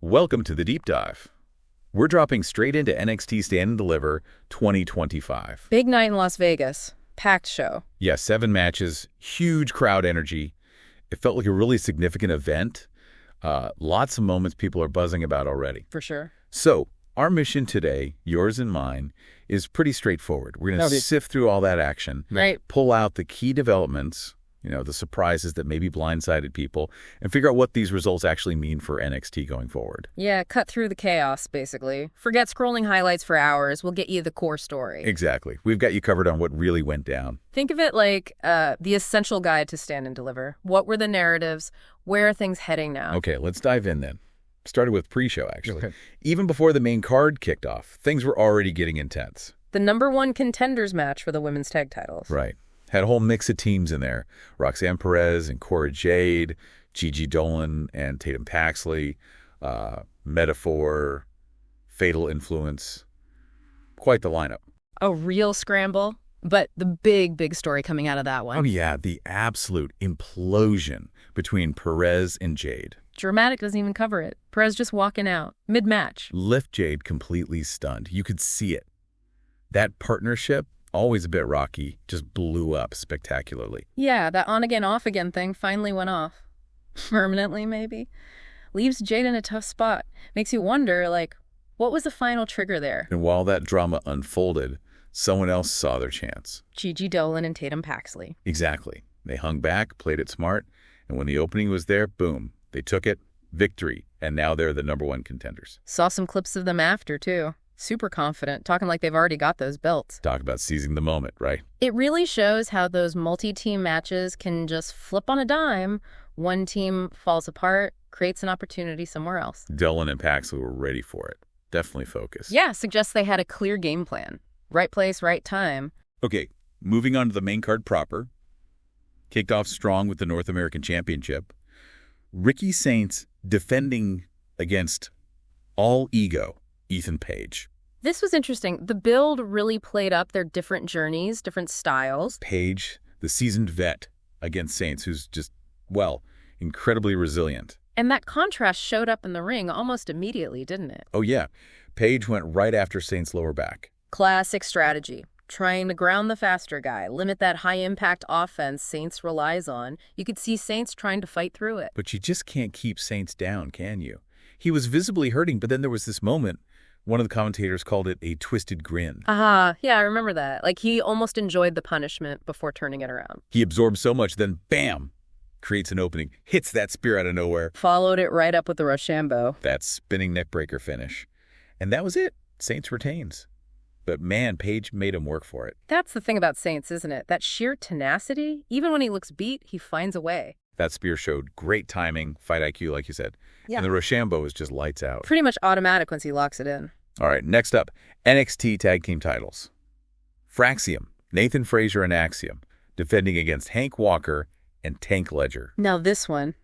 Welcome to the Deep Dive. We're dropping straight into NXT Stand Deliver 2025. Big night in Las Vegas. Packed show. Yeah, 7 matches, huge crowd energy. It felt like a really significant event. Lots of moments people are buzzing about already. For sure. So, our mission today, yours and mine, is pretty straightforward. We're going to sift through all that action, right, pull out the key developments, the surprises that maybe blindsided people, and figure out what these results actually mean for NXT going forward. Yeah, cut through the chaos, basically. Forget scrolling highlights for hours. We'll get you the core story. Exactly. We've got you covered on what really went down. Think of it like the essential guide to Stand and Deliver. What were the narratives? Where are things heading now? Okay, let's dive in then. Started with pre-show, actually. Okay. Even before the main card kicked off, things were already getting intense. The #1 contenders match for the women's tag titles. Right. Had a whole mix of teams in there. Roxanne Perez and Cora Jade, Gigi Dolan and Tatum Paxley, Metaphor, Fatal Influence. Quite the lineup. A real scramble, but the big story coming out of that one. Oh, yeah, the absolute implosion between Perez and Jade. Dramatic doesn't even cover it. Perez just walking out, mid-match. Left Jade completely stunned. You could see it. That partnership, always a bit rocky, just blew up spectacularly. Yeah, that on-again, off-again thing finally went off. Permanently, maybe. Leaves Jade in a tough spot. Makes you wonder, what was the final trigger there? And while that drama unfolded, someone else saw their chance. Gigi Dolan and Tatum Paxley. Exactly. They hung back, played it smart, and when the opening was there, boom, they took it, victory, and now they're the #1 contenders. Saw some clips of them after, too. Super confident, talking like they've already got those belts. Talk about seizing the moment, right? It really shows how those multi-team matches can just flip on a dime. One team falls apart, creates an opportunity somewhere else. Dolan and Paxley were ready for it. Definitely focused. Yeah, suggests they had a clear game plan. Right place, right time. Okay, moving on to the main card proper. Kicked off strong with the North American Championship. Ricky Saints defending against all ego, Ethan Page. This was interesting. The build really played up their different journeys, different styles. Page, the seasoned vet, against Saints, who's just, incredibly resilient. And that contrast showed up in the ring almost immediately, didn't it? Oh, yeah. Page went right after Saints' lower back. Classic strategy. Trying to ground the faster guy, limit that high-impact offense Saints relies on. You could see Saints trying to fight through it. But you just can't keep Saints down, can you? He was visibly hurting, but then there was this moment. One of the commentators called it a twisted grin. Yeah, I remember that. He almost enjoyed the punishment before turning it around. He absorbed so much, then bam, creates an opening, hits that spear out of nowhere. Followed it right up with the Rochambeau. That spinning neckbreaker finish. And that was it. Saints retains. But man, Page made him work for it. That's the thing about Saints, isn't it? That sheer tenacity. Even when he looks beat, he finds a way. That spear showed great timing, fight IQ, like you said. Yeah. And the Rochambeau is just lights out. Pretty much automatic once he locks it in. All right, next up, NXT Tag Team titles. Fraxium, Nathan Frazier and Axiom, defending against Hank Walker and Tank Ledger. Now this one,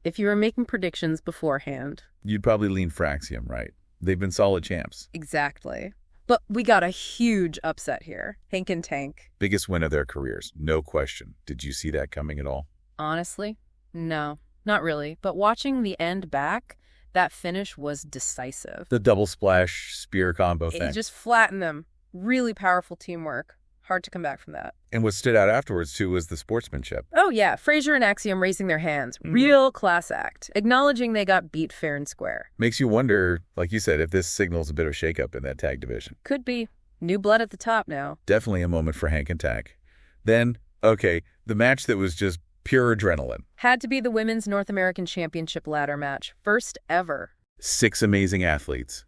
if you were making predictions beforehand. You'd probably lean Fraxium, right? They've been solid champs. Exactly. But we got a huge upset here. Hank and Tank. Biggest win of their careers, no question. Did you see that coming at all? Honestly, no, not really. But watching the end back, that finish was decisive. The double splash spear combo thing. It just flattened them. Really powerful teamwork. Hard to come back from that. And what stood out afterwards, too, was the sportsmanship. Oh, yeah. Frazier and Axiom raising their hands. Real class act. Acknowledging they got beat fair and square. Makes you wonder, like you said, if this signals a bit of shakeup in that tag division. Could be. New blood at the top now. Definitely a moment for Hank and Tank. Then, the match that was just pure adrenaline. Had to be the Women's North American Championship ladder match. First ever. 6 amazing athletes.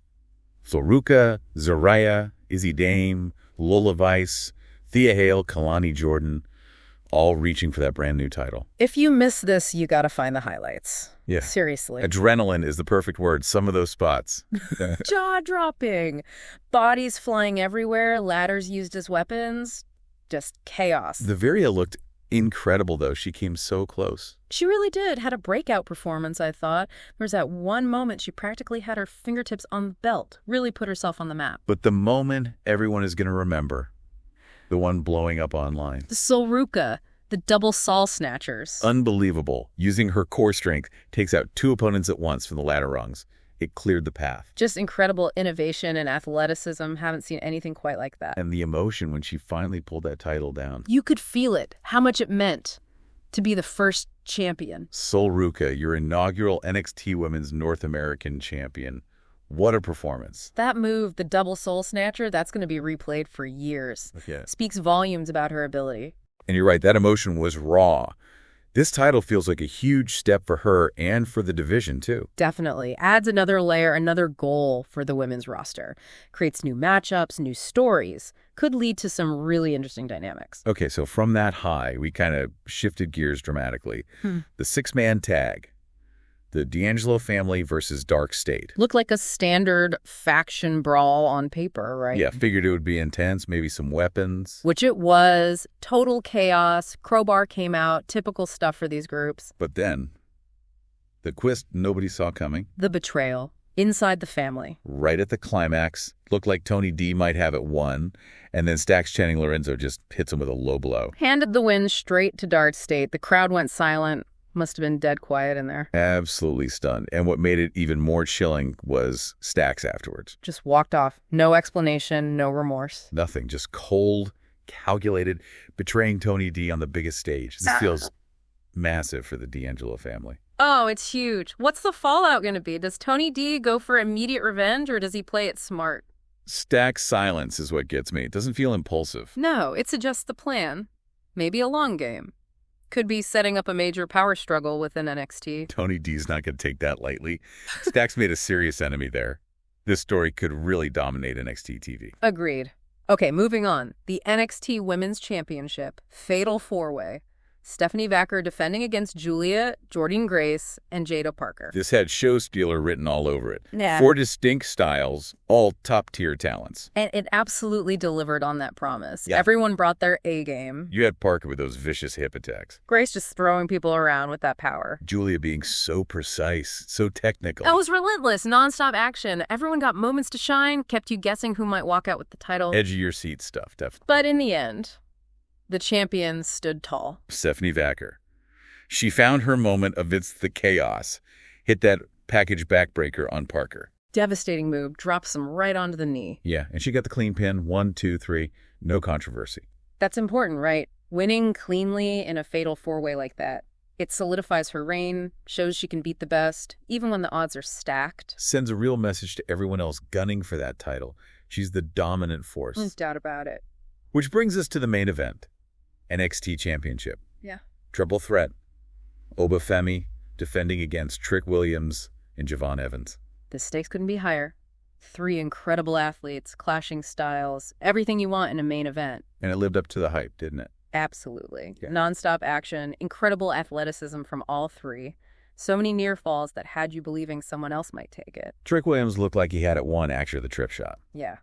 Ruca, Zaraya, Izzy Dame, Lola Vice, Thea Hale, Kalani Jordynne, all reaching for that brand new title. If you miss this, you gotta find the highlights. Yeah. Seriously. Adrenaline is the perfect word. Some of those spots. Jaw-dropping. Bodies flying everywhere, ladders used as weapons. Just chaos. The Varia looked incredible, though. She came so close. She really did. Had a breakout performance, I thought. There was that one moment she practically had her fingertips on the belt. Really put herself on the map. But the moment everyone is going to remember, the one blowing up online. The Ruca, The double Saul snatchers. Unbelievable. Using her core strength, takes out 2 opponents at once from the ladder rungs. It cleared the path. Just incredible innovation and athleticism. Haven't seen anything quite like that. And the emotion when she finally pulled that title down. You could feel it, how much it meant to be the first champion. Sol Ruca, your inaugural NXT Women's North American Champion. What a performance. That move, the double soul snatcher, that's going to be replayed for years. Yeah. Speaks volumes about her ability. And you're right, that emotion was raw. This title feels like a huge step for her and for the division, too. Definitely. Adds another layer, another goal for the women's roster. Creates new matchups, new stories. Could lead to some really interesting dynamics. Okay, so from that high, we kind of shifted gears dramatically. The 6-man tag. The D'Angelo family versus DarkState. Looked like a standard faction brawl on paper, right? Yeah, figured it would be intense, maybe some weapons. Which it was. Total chaos. Crowbar came out. Typical stuff for these groups. But then, the twist nobody saw coming. The betrayal. Inside the family. Right at the climax. Looked like Tony D might have it won. And then Stacks chanting Lorenzo just hits him with a low blow. Handed the win straight to DarkState. The crowd went silent. Must have been dead quiet in there. Absolutely stunned. And what made it even more chilling was Stacks afterwards. Just walked off. No explanation, no remorse. Nothing. Just cold, calculated, betraying Tony D on the biggest stage. This feels massive for the D'Angelo family. Oh, it's huge. What's the fallout going to be? Does Tony D go for immediate revenge or does he play it smart? Stacks' silence is what gets me. It doesn't feel impulsive. No, it suggests the plan. Maybe a long game. Could be setting up a major power struggle within NXT. Tony D's not going to take that lightly. Stacks made a serious enemy there. This story could really dominate NXT TV. Agreed. Okay, moving on. The NXT Women's Championship, Fatal 4-Way. Stephanie Vaquer defending against Giulia, Jordynne Grace, and Jaida Parker. This had show stealer written all over it. Yeah. 4 distinct styles, all top-tier talents. And it absolutely delivered on that promise. Yeah. Everyone brought their A-game. You had Parker with those vicious hip attacks. Grace just throwing people around with that power. Giulia being so precise, so technical. That was relentless, nonstop action. Everyone got moments to shine, kept you guessing who might walk out with the title. Edge of your seat stuff, definitely. But in the end, the champion stood tall. Stephanie Vaquer. She found her moment amidst the chaos. Hit that package backbreaker on Parker. Devastating move, drops him right onto the knee. Yeah, and she got the clean pin. 1, 2, 3. No controversy. That's important, right? Winning cleanly in a fatal 4-way like that. It solidifies her reign, shows she can beat the best, even when the odds are stacked. Sends a real message to everyone else gunning for that title. She's the dominant force. No doubt about it. Which brings us to the main event. NXT Championship. Yeah. Triple threat. Oba Femi defending against Trick Williams and Javon Evans. The stakes couldn't be higher. 3 incredible athletes, clashing styles, everything you want in a main event. And it lived up to the hype, didn't it? Absolutely. Yeah. Nonstop action, incredible athleticism from all 3. So many near falls that had you believing someone else might take it. Trick Williams looked like he had it won after the trip shot. Yeah.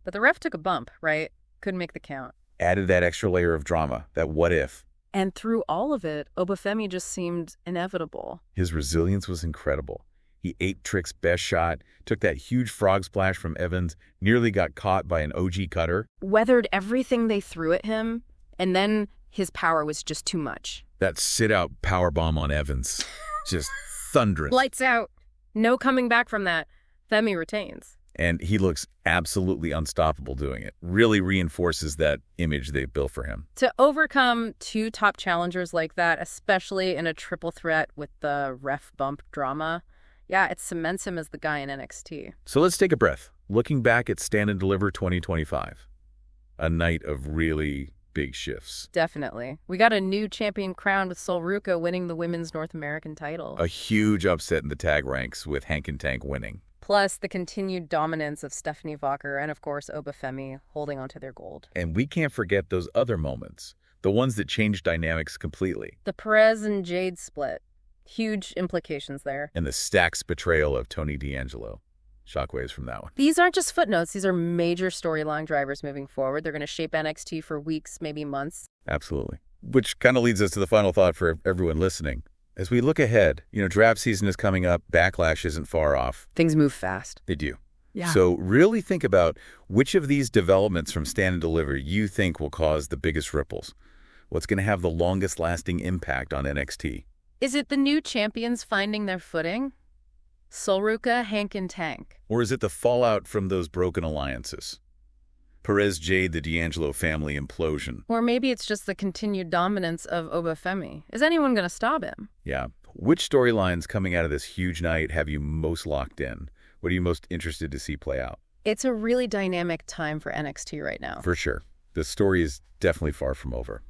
But the ref took a bump, right? Couldn't make the count. Added that extra layer of drama, that what if. And through all of it, Oba Femi just seemed inevitable. His resilience was incredible. He ate Trick's best shot, took that huge frog splash from Evans, nearly got caught by an OG cutter. Weathered everything they threw at him, and then his power was just too much. That sit-out powerbomb on Evans. Just thunderous. Lights out. No coming back from that. Femi retains. And he looks absolutely unstoppable doing it. Really reinforces that image they built for him. To overcome 2 top challengers like that, especially in a triple threat with the ref bump drama, yeah, it cements him as the guy in NXT. So let's take a breath. Looking back at Stand and Deliver 2025. A night of really big shifts. Definitely. We got a new champion crowned with Sol Ruca winning the women's North American title. A huge upset in the tag ranks with Hank and Tank winning. Plus the continued dominance of Stephanie Vaquer and, of course, Oba Femi holding onto their gold. And we can't forget those other moments, the ones that changed dynamics completely. The Perez and Jade split. Huge implications there. And the Stacks betrayal of Tony D'Angelo. Shockwaves from that one. These aren't just footnotes. These are major storyline drivers moving forward. They're going to shape NXT for weeks, maybe months. Absolutely. Which kind of leads us to the final thought for everyone listening. As we look ahead, draft season is coming up. Backlash isn't far off. Things move fast. They do. Yeah. So really think about which of these developments from Stand and Deliver you think will cause the biggest ripples. What's going to have the longest-lasting impact on NXT? Is it the new champions finding their footing? Ruca, Hank, and Tank. Or is it the fallout from those broken alliances? Perez Jade, the D'Angelo family implosion. Or maybe it's just the continued dominance of Oba Femi. Is anyone going to stop him? Yeah. Which storylines coming out of this huge night have you most locked in? What are you most interested to see play out? It's a really dynamic time for NXT right now. For sure. The story is definitely far from over.